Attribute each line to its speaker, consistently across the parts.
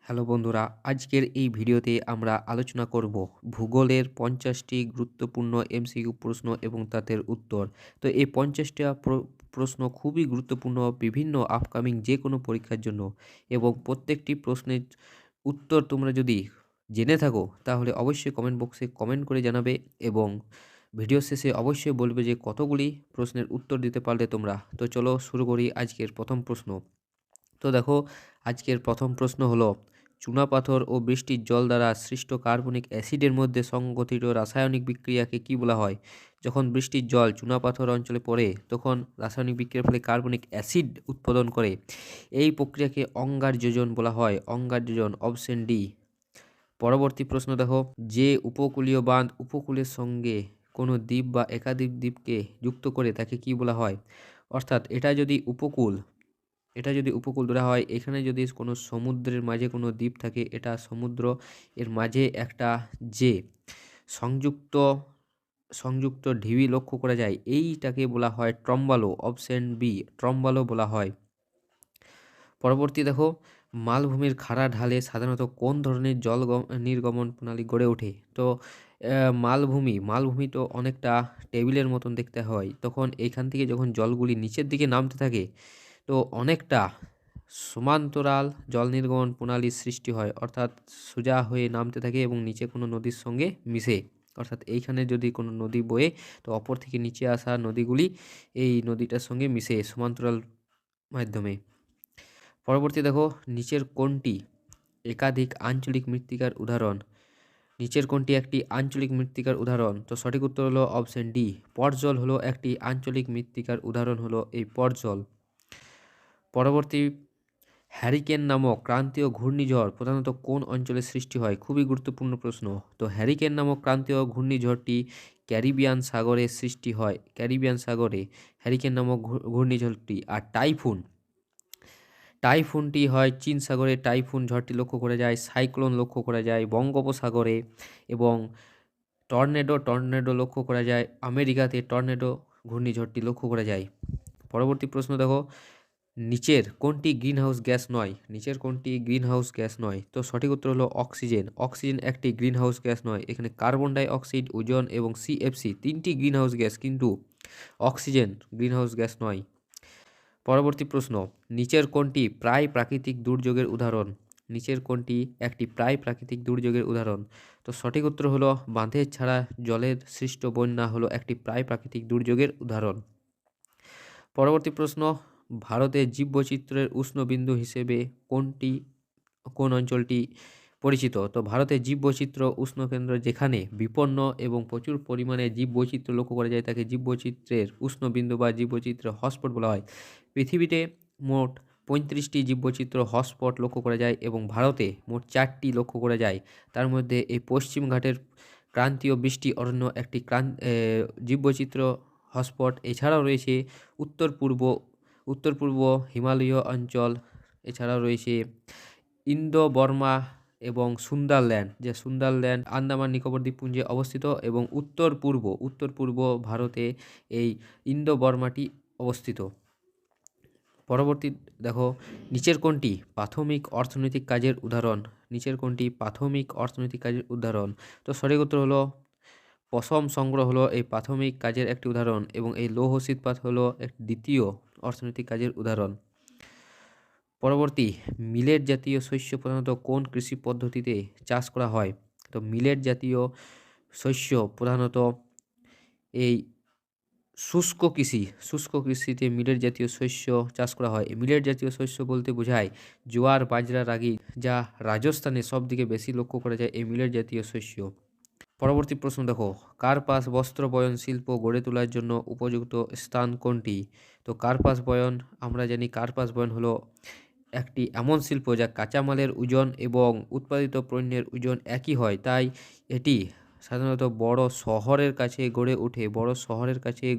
Speaker 1: Hello বন্ধুরা, আজকের এই ভিডিওতে আমরা আলোচনা করব ভূগোলের ৫০টি গুরুত্বপূর্ণ এমসিকিউ প্রশ্ন এবং তাদের উত্তর। তো এই ৫০টা প্রশ্ন খুবই গুরুত্বপূর্ণ বিভিন্ন আপকামিং যে কোনো পরীক্ষার জন্য, এবং প্রত্যেকটি প্রশ্নের উত্তর তোমরা যদি জেনে থাকো তাহলে অবশ্যই কমেন্ট বক্সে কমেন্ট করে জানাবে, এবং ভিডিও শেষে অবশ্যই বলবে যে কতগুলি প্রশ্নের উত্তর দিতে পারলে তোমরা। তো চলো শুরু করি আজকের প্রথম প্রশ্ন। তো দেখো, আজকের প্রথম প্রশ্ন হলো, চুনাপাথর ও বৃষ্টির জল দ্বারা সৃষ্ট কার্বনিক অ্যাসিডের মধ্যে সংঘটিত রাসায়নিক বিক্রিয়াকে কি বলা হয়? যখন বৃষ্টির জল চুনাপাথর অঞ্চলে পড়ে তখন রাসায়নিক বিক্রিয়ার ফলে কার্বনিক অ্যাসিড উৎপাদন করে। এই প্রক্রিয়াকে অঙ্গার যোজন বলা হয়। অঙ্গার যোজন, অপশন ডি। পরবর্তী প্রশ্ন দেখো, যে উপকূলীয় বাঁধ উপকূলের সঙ্গে কোনো দ্বীপ বা একাধিক দ্বীপকে যুক্ত করে তাকে কি বলা হয়? অর্থাৎ এটা যদি উপকূল ধরা হয়, এখানে যদি কোনো সমুদ্রের মাঝে কোনো দ্বীপ থাকে, এটা সমুদ্র এর মাঝে একটা যে সংযুক্ত সংযুক্ত ঢিবি লক্ষ্য করা যায়, এইটাকে বলা হয় ট্রম্বালো। অপশন বি, ট্রম্বালো বলা হয়। পরবর্তী দেখো, মালভূমির খাড়া ঢালে সাধারণত কোন ধরনের নির্গমন প্রণালী গড়ে ওঠে? তো মালভূমি তো অনেকটা টেবিলের মতন দেখতে হয়, তখন এইখান থেকে যখন জলগুলি নিচের দিকে নামতে থাকে, তো অনেকটা সমান্তরাল জল নির্গমন প্রণালীর সৃষ্টি হয়, অর্থাৎ সোজা হয়ে নামতে থাকে এবং নিচে কোনো নদীর সঙ্গে মিশে। অর্থাৎ এইখানে যদি কোনো নদী বয়ে, তো অপর থেকে নিচে আসা নদীগুলি এই নদীটার সঙ্গে মিশে সমান্তরাল মাধ্যমে। পরবর্তী দেখো, নিচের কোনটি একাধিক আঞ্চলিক মৃত্তিকার উদাহরণ? নিচের কোনটি একটি আঞ্চলিক মৃত্তিকার উদাহরণ? তো সঠিক উত্তর হলো অপশন ডি, পর্জল হলো একটি আঞ্চলিক মৃত্তিকার উদাহরণ, হলো এই পর্জল। পরবর্তী, হ্যারিকেন নামক ক্রান্তীয় ঘূর্ণিঝড় প্রধানত কোন অঞ্চলে সৃষ্টি হয়? খুবই গুরুত্বপূর্ণ প্রশ্ন। তো হ্যারিকেন নামক ক্রান্তীয় ঘূর্ণিঝড়টি ক্যারিবিয়ান সাগরে সৃষ্টি হয়। ক্যারিবিয়ান সাগরে হ্যারিকেন নামক ঘূর্ণিঝড়টি। আর টাইফুনটি হয় চীন সাগরে। টাইফুন ঝড়টি লক্ষ্য করা যায়, সাইক্লোন লক্ষ্য করা যায় বঙ্গোপসাগরে, এবং টর্নেডো লক্ষ্য করা যায় আমেরিকাতে। টর্নেডো ঘূর্ণিঝড়টি লক্ষ্য করা যায়। পরবর্তী প্রশ্ন দেখো, নিচের কোনটি গ্রিনহাউস গ্যাস নয়? নিচের কোনটি গ্রিনহাউস গ্যাস নয়? তো সঠিক উত্তর হলো অক্সিজেন। অক্সিজেন একটি গ্রিনহাউস গ্যাস নয়। এখানে কার্বন ডাই অক্সাইড, ওজোন এবং সিএফসি তিনটি গ্রিনহাউস গ্যাস, কিন্তু অক্সিজেন গ্রিনহাউস গ্যাস নয়। পরবর্তী প্রশ্ন, নিচের কোনটি প্রায় প্রাকৃতিক দুর্যোগের উদাহরণ? নিচের কোনটি একটি প্রায় প্রাকৃতিক দুর্যোগের উদাহরণ? তো সঠিক উত্তর হলো বাঁধের ছাড়া জলের সৃষ্ট বন্যা হলো একটি প্রায় প্রাকৃতিক দুর্যোগের উদাহরণ। পরবর্তী প্রশ্ন, ভারতের জীববৈচিত্র্যের উষ্ণবিন্দু হিসেবে কোন অঞ্চলটি পরিচিত? তো ভারতের জীববৈচিত্র্য উষ্ণকেন্দ্র যেখানে বিপন্ন এবং প্রচুর পরিমাণে জীববৈচিত্র্য লক্ষ্য করা যায় তাকে জীববৈচিত্র্যের উষ্ণবিন্দু বা জীববৈচিত্র্য হটস্পট বলা হয়। পৃথিবীতে মোট ৩৫টি জীববৈচিত্র্য হটস্পট লক্ষ্য করা যায় এবং ভারতে মোট 4টি লক্ষ্য করা যায়। তার মধ্যে এই পশ্চিম ঘাটের ক্রান্তীয় বৃষ্টি অরণ্য একটি জীববৈচিত্র্য হটস্পট। এছাড়াও রয়েছে উত্তর পূর্ব উত্তর পূর্ব হিমালয় অঞ্চল। এছাড়াও রয়েছে ইন্দো বর্মা এবং সুন্দরল্যান্ড, যে সুন্দরল্যান্ড আন্দামান নিকোবর দ্বীপপুঞ্জে অবস্থিত, এবং উত্তর পূর্ব ভারতে এই ইন্দো বর্মাটি অবস্থিত। পরবর্তী দেখো, নিচের কোনটি প্রাথমিক অর্থনৈতিক কাজের উদাহরণ? নিচের কোনটি প্রাথমিক অর্থনৈতিক কাজের উদাহরণ? তো সঠিক উত্তর হলো পশম সংগ্রহ হলো এই প্রাথমিক কাজের একটি উদাহরণ, এবং এই লৌহ ইস্পাত হলো এক দ্বিতীয় অর্থনৈতিক কাজের উদাহরণ। পরবর্তী, মিলেট জাতীয় শস্য প্রধানত কোন কৃষি পদ্ধতিতে চাষ করা হয়? তো মিলেট জাতীয় শস্য প্রধানত এই শুষ্ক কৃষিতে মিলেট জাতীয় শস্য চাষ করা হয়। মিলেট জাতীয় শস্য বলতে বোঝায় জোয়ার, বাজরা, রাগি, যা রাজস্থানে সবদিকে বেশি লক্ষ্য করা যায় এই মিলেট জাতীয় শস্য। পরবর্তী প্রশ্ন দেখো, কার্পাস বস্ত্র বয়ন শিল্প গড়ে তোলার জন্য উপযুক্ত স্থান কোনটি? তো কার্পাস বয়ন, আমরা জানি কার্পাস বয়ন হলো একটি এমন শিল্প যা কাঁচামালের ওজন এবং উৎপাদিত পণ্যের ওজন একই হয়, তাই এটি সাধারণত বড় শহরের কাছে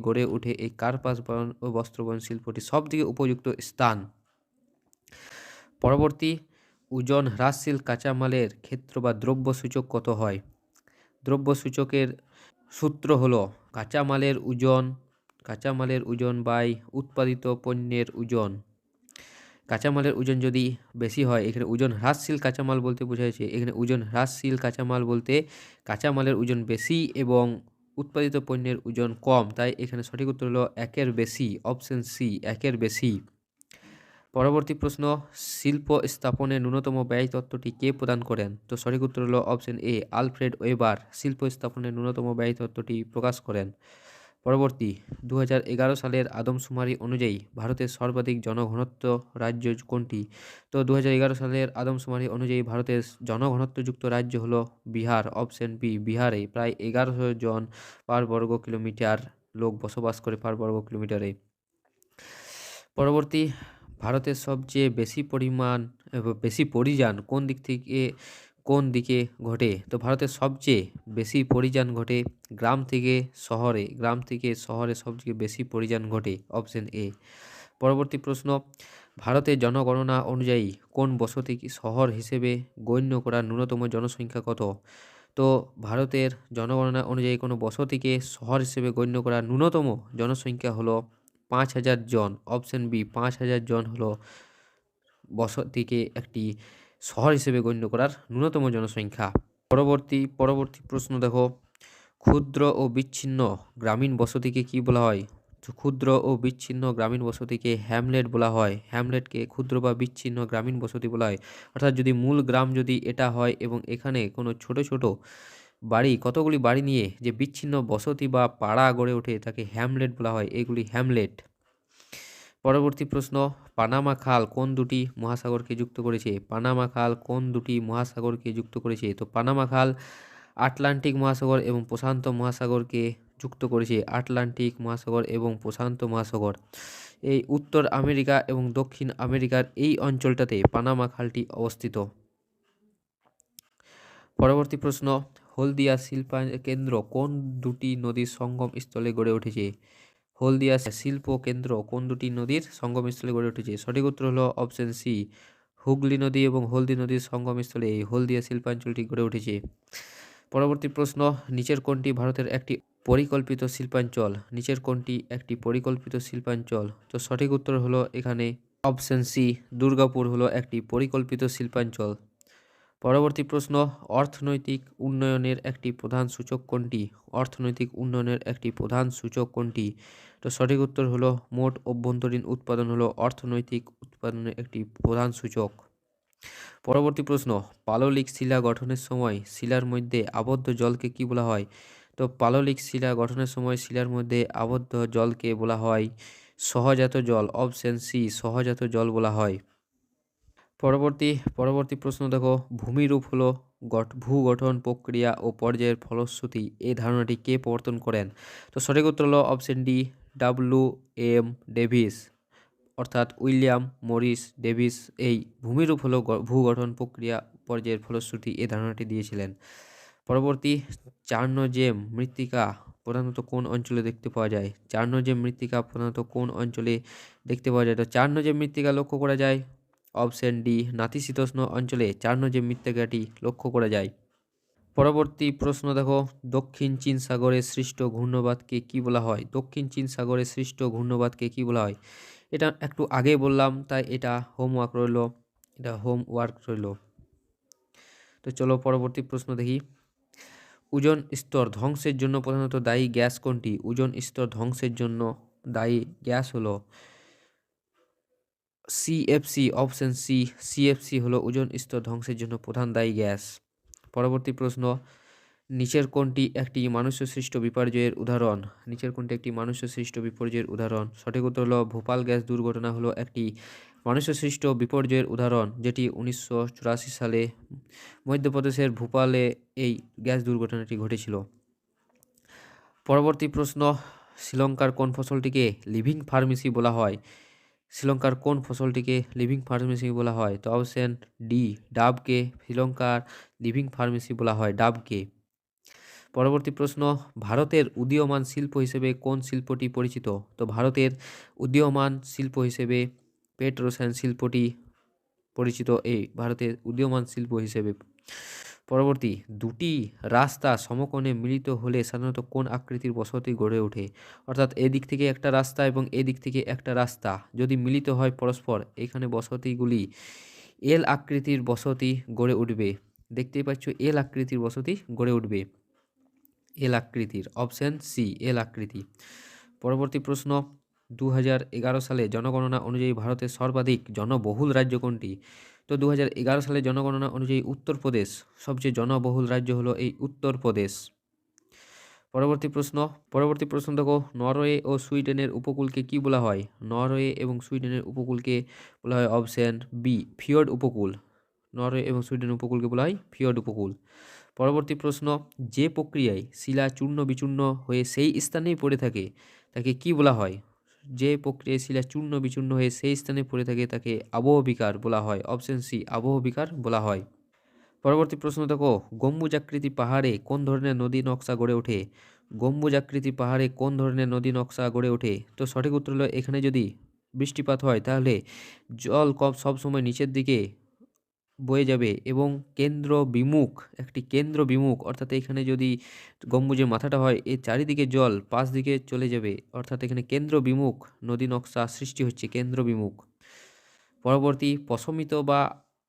Speaker 1: গড়ে ওঠে এই কার্পাস বয়ন ও বস্ত্র বয়ন শিল্পটি সবথেকে উপযুক্ত স্থান। পরবর্তী, ওজন হ্রাসশীল কাঁচামালের ক্ষেত্র বা দ্রব্য সূচক কত হয়? দ্রব্য সূচকের সূত্র হলো কাঁচামালের ওজন বাই উৎপাদিত পণ্যের ওজন। কাঁচামালের ওজন যদি বেশি হয়, এখানে ওজন হ্রাসশীল কাঁচামাল বলতে বোঝাচ্ছে, এখানে ওজন হ্রাসশীল কাঁচামাল বলতে কাঁচামালের ওজন বেশি এবং উৎপাদিত পণ্যের ওজন কম, তাই এখানে সঠিক উত্তর হলো একের বেশি, অপশন সি, একের বেশি। পরবর্তী প্রশ্ন, শিল্প স্থাপনে ন্যূনতম ব্যয় তত্ত্বটি কে প্রদান করেন? তো সঠিক উত্তর হলো অপশন এ, আলফ্রেড ওয়েবার শিল্প স্থাপনে ন্যূনতম ব্যয় তত্ত্বটি প্রকাশ করেন। পরবর্তী, 2011 সালের আদমশুমারি অনুযায়ী ভারতের সর্বাধিক জনঘনত্ব রাজ্য কোনটি? তো 2011 সালের আদমশুমারি অনুযায়ী ভারতের জনঘনত্বযুক্ত রাজ্য হলো বিহার, অপশন বি, বিহারে প্রায় 1100 জন পার বর্গ কিলোমিটার লোক বসবাস করে পার বর্গ কিলোমিটারে। পরবর্তী, ভারতের সবচেয়ে বেশি পরিযান কোন দিকে ঘটে? তো ভারতের সবচেয়ে বেশি পরিযান ঘটে গ্রাম থেকে শহরে সবচেয়ে বেশি পরিযান ঘটে, অপশন এ। পরবর্তী প্রশ্ন, ভারতের জনগণনা অনুযায়ী কোন বসতি শহর হিসেবে গণ্য করার ন্যূনতম জনসংখ্যা কত? তো ভারতের জনগণনা অনুযায়ী কোনো বসতিকে শহর হিসেবে গণ্য করার ন্যূনতম জনসংখ্যা হলো 5,000 জন, অপশন বি, 5,000 জন হলো বসতিকে একটি শহর হিসেবে গণ্য করার ন্যূনতম জনসংখ্যা। পরবর্তী প্রশ্ন দেখো, ক্ষুদ্র ও বিচ্ছিন্ন গ্রামীণ বসতিকে কি বলা হয়? তো ক্ষুদ্র ও বিচ্ছিন্ন গ্রামীণ বসতিকে হ্যামলেট বলা হয়। হ্যামলেটকে ক্ষুদ্র বা বিচ্ছিন্ন গ্রামীণ বসতি বলা হয়। অর্থাৎ যদি মূল গ্রাম যদি এটা হয় এবং এখানে কোনো ছোট ছোট কতগুলি বাড়ি নিয়ে যে বিচ্ছিন্ন বসতি বা পাড়া গড়ে ওঠে তাকে হ্যামলেট বলা হয়, এগুলি হ্যামলেট। পরবর্তী প্রশ্ন, পানামা খাল কোন দুটি মহাসাগরকে যুক্ত করেছে? পানামা খাল কোন দুটি মহাসাগরকে যুক্ত করেছে? তো পানামা খাল আটলান্টিক মহাসাগর এবং প্রশান্ত মহাসাগরকে যুক্ত করেছে, আটলান্টিক মহাসাগর এবং প্রশান্ত মহাসাগর। এই উত্তর আমেরিকা এবং দক্ষিণ আমেরিকার এই অঞ্চলটাতে পানামা খালটি অবস্থিত। পরবর্তী প্রশ্ন, হলদিয়া শিল্পকেন্দ্র কোন দুটি নদীর সঙ্গম স্থলে গড়ে উঠেছে? হলদিয়া শিল্প কেন্দ্র কোন দুটি নদীর সঙ্গমস্থলে গড়ে উঠেছে? সঠিক উত্তর হলো অপশন সি, হুগলি নদী এবং হলদি নদীর সঙ্গমস্থলে এই হলদিয়া শিল্পাঞ্চলটি গড়ে উঠেছে। পরবর্তী প্রশ্ন, নিচের কোনটি ভারতের একটি পরিকল্পিত শিল্পাঞ্চল? নিচের কোনটি একটি পরিকল্পিত শিল্পাঞ্চল? তো সঠিক উত্তর হলো এখানে অপশন সি, দুর্গাপুর হলো একটি পরিকল্পিত শিল্পাঞ্চল। পরবর্তী প্রশ্ন, অর্থনৈতিক উন্নয়নের একটি প্রধান সূচক কোনটি? অর্থনৈতিক উন্নয়নের একটি প্রধান সূচক কোনটি? তো সঠিক উত্তর হলো মোট অভ্যন্তরীণ উৎপাদন হলো অর্থনৈতিক উৎপাদনের একটি প্রধান সূচক। পরবর্তী প্রশ্ন, পাললিক শিলা গঠনের সময় শিলার মধ্যে আবদ্ধ জলকে কি বলা হয়? তো পাললিক শিলা গঠনের সময় শিলার মধ্যে আবদ্ধ জলকে বলা হয় সহজাত জল, অপশন সি, সহজাত জল বলা হয়। পরবর্তী প্রশ্ন দেখো, ভূমিরূপ হলো ভূগঠন প্রক্রিয়া ও পর্যায়ের ফলশ্রুতি, এই ধারণাটি কে প্রবর্তন করেন? তো সঠিক উত্তর হলো অপশন ডি, WM ডেভিস, অর্থাৎ উইলিয়াম মরিস ডেভিস এই ভূমিরূপ হলো ভূগঠন প্রক্রিয়া পর্যায়ের ফলশ্রুতি, এই ধারণাটি দিয়েছিলেন। পরবর্তী, চার্নোজেম মৃত্তিকা প্রধানত কোন অঞ্চলে দেখতে পাওয়া যায়? চার্নোজেম মৃত্তিকা প্রধানত কোন অঞ্চলে দেখতে পাওয়া যায়? তো চার্নোজেম মৃত্তিকা লক্ষ্য করা যায় অপশন ডি, নাতিশীতোষ্ণ অঞ্চলে চার্নোজেম মৃত্তিকাটি লক্ষ্য করা যায়। পরবর্তী প্রশ্ন দেখো, দক্ষিণ চীন সাগরে সৃষ্ট ঘূর্ণবাতকে কি বলা হয়? দক্ষিণ চীন সাগরে সৃষ্ট ঘূর্ণবাতকে কি বলা হয়? এটা একটু আগে বললাম, তাই এটা হোমওয়ার্ক রইল। তো চলো পরবর্তী প্রশ্ন দেখি, ওজোন স্তর ধ্বংসের জন্য প্রধানত দায়ী গ্যাস কোনটি? ওজোন স্তর ধ্বংসের জন্য দায়ী গ্যাস হলো CFC, অপশন সি, CFC হলো ওজোন স্তর ধ্বংসের জন্য প্রধান দায়ী গ্যাস। পরবর্তী প্রশ্ন, নিচের কোনটি একটি মানুষ্যসৃষ্ট বিপর্যয়ের উদাহরণ? নিচের কোনটি একটি মানুষ্যসৃষ্ট বিপর্যয়ের উদাহরণ? সঠিক উত্তর হলো ভোপাল গ্যাস দুর্ঘটনা হলো একটি মানুষ্যসৃষ্ট বিপর্যয়ের উদাহরণ, যেটি 1984 সালে মধ্যপ্রদেশের ভোপালে এই গ্যাস দুর্ঘটনাটি ঘটেছিল। পরবর্তী প্রশ্ন, শ্রীলঙ্কার কোন ফসলটিকে লিভিং ফার্মেসি বলা হয়? শ্রীলঙ্কার কোন ফসলটিকে লিভিং ফার্মেসি বলা হয়? তো অপশন ডি, ডাবকে শ্রীলঙ্কার লিভিং ফার্মেসি বলা হয়, ডাবকে। পরবর্তী প্রশ্ন, ভারতের উদীয়মান শিল্প হিসেবে কোন শিল্পটি পরিচিত? তো ভারতের উদীয়মান শিল্প হিসেবে পেট্রোসায়ন্স শিল্পটি পরিচিত, এই ভারতের উদীয়মান শিল্প হিসেবে। পরবর্তী, দুটি রাস্তা সমকোণে মিলিত হলে সাধারণত কোন আকৃতির বসতি গড়ে ওঠে? অর্থাৎ এদিক থেকে একটা রাস্তা এবং এদিক থেকে একটা রাস্তা যদি মিলিত হয় পরস্পর, এখানে বসতিগুলি এল আকৃতির বসতি গড়ে উঠবে। দেখতেই পাচ্ছ এল আকৃতির বসতি গড়ে উঠবে। এল আকৃতির, অপশন সি এল আকৃতি। পরবর্তী প্রশ্ন, 2011 সালে জনগণনা অনুযায়ী ভারতের সর্বাধিক জনবহুল রাজ্য কোনটি? তো 2011 সালে জনগণনা অনুযায়ী উত্তরপ্রদেশ সবচেয়ে জনবহুল রাজ্য হলো এই উত্তরপ্রদেশ। পরবর্তী প্রশ্ন দেখো, নরওয়ে ও সুইডেনের উপকূলকে কি বলা হয়? নরওয়ে এবং সুইডেনের উপকূলকে বলা হয় অপশন বি ফিয়র্ড উপকূল। নরওয়ে এবং সুইডেনের উপকূলকে বলা হয় ফিয়র্ড উপকূল। পরবর্তী প্রশ্ন, যে প্রক্রিয়ায় শিলা চূর্ণ বিচূর্ণ হয়ে সেই স্থানেই পড়ে থাকে তাকে কি বলা হয়? যে প্রক্রিয়ায় শিলা চূর্ণ বিচূর্ণ হয়ে সেই স্থানে পড়ে থাকে তাকে আবহবিকার বলা হয়। অপশন সি আবহবিকার বলা হয়। পরবর্তী প্রশ্ন দেখো, গম্বুজাকৃতি পাহাড়ে কোন ধরনের নদী নকশা গড়ে ওঠে? গম্বুজাকৃতি পাহাড়ে কোন ধরনের নদী নকশা গড়ে ওঠে? তো সঠিক উত্তর হলো, এখানে যদি বৃষ্টিপাত হয় তাহলে জল কম সবসময় নিচের দিকে বয়ে যাবে এবং কেন্দ্র বিমুখ, অর্থাৎ এখানে যদি গম্বুজের মাথাটা হয় এর চারিদিকে জল পাশ দিকে চলে যাবে, অর্থাৎ এখানে কেন্দ্র বিমুখ নদী নকশা সৃষ্টি হচ্ছে, কেন্দ্র বিমুখ। পরবর্তী, পশমিত বা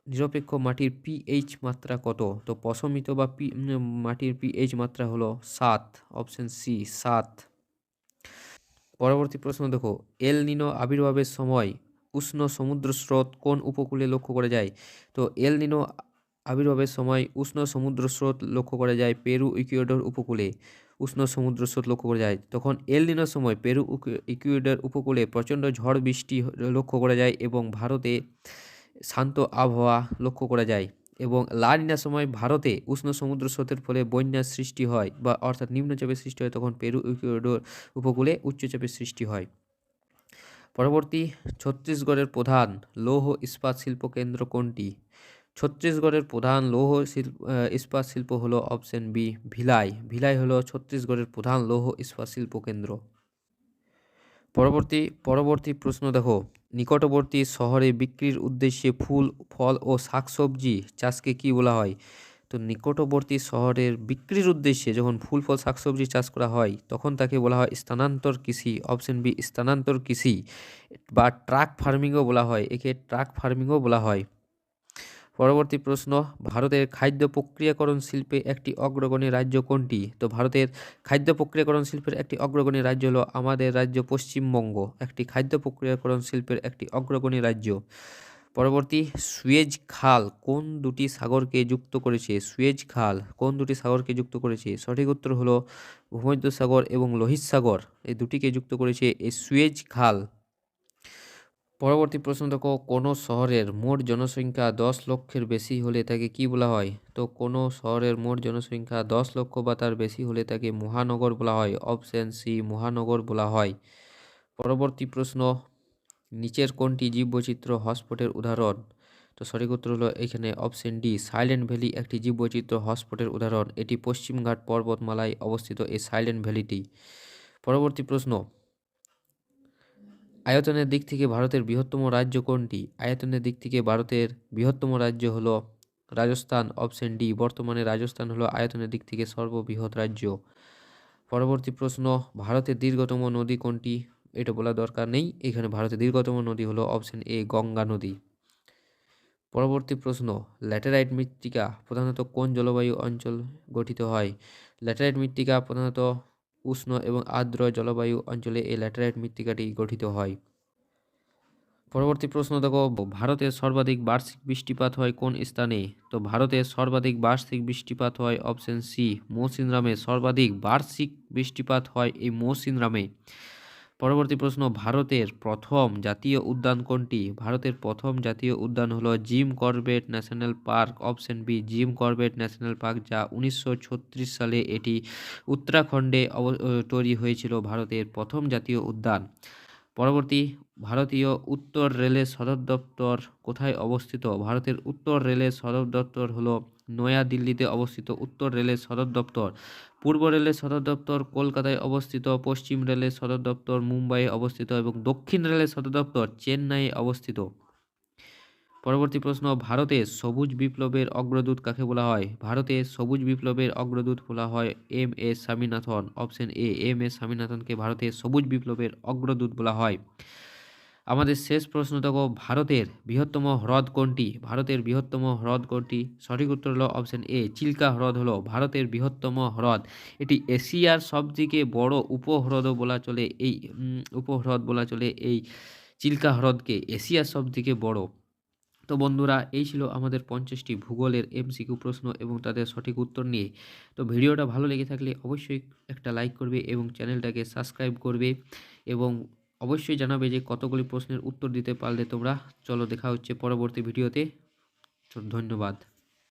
Speaker 1: নিরপেক্ষ মাটির পিএইচ মাত্রা কত? তো পশমিত বা মাটির পিএইচ মাত্রা হলো 7। Option C 7। পরবর্তী প্রশ্ন দেখো, এল নিনো আবির্ভাবের সময় উষ্ণ সমুদ্র স্রোত কোন উপকূলে লক্ষ্য করা যায়? তো এল নিনো আবির্ভাবের সময় উষ্ণ সমুদ্র স্রোত লক্ষ্য করা যায় পেরু ইকুয়েডর উপকূলে। উষ্ণ সমুদ্র স্রোত লক্ষ্য করা যায়, তখন এল নিনোর সময় পেরু ইকুয়েডর উপকূলে প্রচণ্ড ঝড় বৃষ্টি লক্ষ্য করা যায় এবং ভারতে শান্ত আবহাওয়া লক্ষ্য করা যায়। এবং লা নিনার সময় ভারতে উষ্ণ সমুদ্র স্রোতের ফলে বন্যার সৃষ্টি হয় বা অর্থাৎ নিম্নচাপের সৃষ্টি হয়, তখন পেরু ইকুয়েডর উপকূলে উচ্চচাপের সৃষ্টি হয়। পরবর্তী, ছত্তিশগড়ের প্রধান লৌহ ইস্পাত শিল্প কেন্দ্র কোনটি? ছত্তিশগড়ের প্রধান লৌহ ইস্পাত শিল্প হলো অপশন বি ভিলাই। ভিলাই হলো ছত্তিশগড়ের প্রধান লৌহ ইস্পাত শিল্প কেন্দ্র। পরবর্তী প্রশ্ন দেখো, নিকটবর্তী শহরে বিক্রির উদ্দেশ্যে ফুল ফল ও শাকসবজি চাষকে কি বলা হয়? তো নিকটবর্তী শহরের বিক্রির উদ্দেশ্যে যখন ফুল ফল শাকসবজি চাষ করা হয় তখন তাকে বলা হয় স্থানান্তর কৃষি। অপশন বি স্থানান্তর কৃষি বা ট্রাক ফার্মিংও বলা হয়, একে ট্রাক ফার্মিংও বলা হয়। পরবর্তী প্রশ্ন, ভারতের খাদ্য প্রক্রিয়াকরণ শিল্পে একটি অগ্রগণী রাজ্য কোনটি? তো ভারতের খাদ্য প্রক্রিয়াকরণ শিল্পের একটি অগ্রগণী রাজ্য হলো আমাদের রাজ্য পশ্চিমবঙ্গ, একটি খাদ্য প্রক্রিয়াকরণ শিল্পের একটি অগ্রগণী রাজ্য। পরবর্তী, সুয়েজ খাল কোন দুটি সাগরকে যুক্ত করেছে? সুয়েজ খাল কোন দুটি সাগরকে যুক্ত করেছে? সঠিক উত্তর হলো ভূমধ্যসাগর এবং লোহিত সাগর, এই দুটিকে যুক্ত করেছে এই সুয়েজ খাল। পরবর্তী প্রশ্ন দেখো, কোনো শহরের মোট জনসংখ্যা 10 লক্ষের বেশি হলে তাকে কি বলা হয়? তো কোনো শহরের মোট জনসংখ্যা 10 লক্ষ বা তার বেশি হলে তাকে মহানগর বলা হয়। অপশন সি মহানগর বলা হয়। পরবর্তী প্রশ্ন, নিচের কোনটি জীববৈচিত্র্য হটস্পটের উদাহরণ? তো সঠিক উত্তর হলো এখানে অপশন ডি সাইলেন্ট ভ্যালি একটি জীববৈচিত্র্য হটস্পটের উদাহরণ, এটি পশ্চিমঘাট পর্বতমালায় অবস্থিত এই সাইলেন্ট ভ্যালিটি। পরবর্তী প্রশ্ন, আয়তনের দিক থেকে ভারতের বৃহত্তম রাজ্য কোনটি? আয়তনের দিক থেকে ভারতের বৃহত্তম রাজ্য হলো রাজস্থান। অপশন ডি বর্তমানে রাজস্থান হলো আয়তনের দিক থেকে সর্ববৃহৎ রাজ্য। পরবর্তী প্রশ্ন, ভারতের দীর্ঘতম নদী কোনটি? এটা বলা দরকার নেই, এখানে ভারতের দীর্ঘতম নদী হলো অপশন এ গঙ্গা নদী। পরবর্তী প্রশ্ন, ল্যাটেরাইট মৃত্তিকা প্রধানত কোন জলবায়ু অঞ্চল গঠিত হয়? ল্যাটেরাইট মৃত্তিকা প্রধানত উষ্ণ এবং আর্দ্র জলবায়ু অঞ্চলে এই ল্যাটেরাইট মৃত্তিকাটি গঠিত হয়। পরবর্তী প্রশ্ন দেখো, ভারতের সর্বাধিক বার্ষিক বৃষ্টিপাত হয় কোন স্থানে? তো ভারতের সর্বাধিক বার্ষিক বৃষ্টিপাত হয় অপশন সি মৌসিনরামে, সর্বাধিক বার্ষিক বৃষ্টিপাত হয় এই মৌসিনরামে। পরবর্তী প্রশ্ন, ভারতের প্রথম জাতীয় উদ্যান কোনটি? ভারতের প্রথম জাতীয় উদ্যান হলো Jim Corbett National Park. Option B Jim Corbett National Park, যা 1936 সালে এটি উত্তরাখণ্ডে তৈরি হয়েছিল ভারতের প্রথম জাতীয় উদ্যান। পরবর্তী, ভারতীয় উত্তর রেলের সদর দপ্তর কোথায় অবস্থিত? ভারতের উত্তর রেলের সদর দপ্তর হলো নয়াদিল্লিতে অবস্থিত উত্তর রেলের সদর দপ্তর। পূর্ব রেলের সদর দপ্তর কলকাতায় অবস্থিত, পশ্চিম রেলের সদর দপ্তর মুম্বাইয়ে অবস্থিত এবং দক্ষিণ রেলের সদর দপ্তর চেন্নাইয়ে অবস্থিত। পরবর্তী প্রশ্ন, ভারতের সবুজ বিপ্লবের অগ্রদূত কাকে বলা হয়? ভারতের সবুজ বিপ্লবের অগ্রদূত বলা হয় M S Swaminathan. Option A, M S স্বামীনাথনকে ভারতের সবুজ বিপ্লবের অগ্রদূত বলা হয়। আমাদের শেষ প্রশ্ন দেখো, ভারতের বৃহত্তম হ্রদ কোনটি? ভারতের বৃহত্তম হ্রদ কোনটি? সঠিক উত্তর হলো অপশন এ, চিল্কা হ্রদ হলো ভারতের বৃহত্তম হ্রদ। এটি এশিয়ার সবথেকে বড় উপহ্রদও বলা চলে। এই উপহ্রদ বলা চলে এই চিল্কা হ্রদকে এশিয়ার সবথেকে বড়। তো বন্ধুরা, এই ছিল আমাদের 50টি ভূগোলের এমসিকিউ প্রশ্ন এবং তাদের সঠিক উত্তর নিয়ে। তো ভিডিওটা ভালো লেগে থাকলে অবশ্যই একটা লাইক করবে এবং চ্যানেলটাকে সাবস্ক্রাইব করবে এবং অবশ্যই জানাবে যে কতগুলি প্রশ্নের উত্তর দিতে পারলে তোমরা। চলো দেখা হচ্ছে পরবর্তী ভিডিওতে। ধন্যবাদ।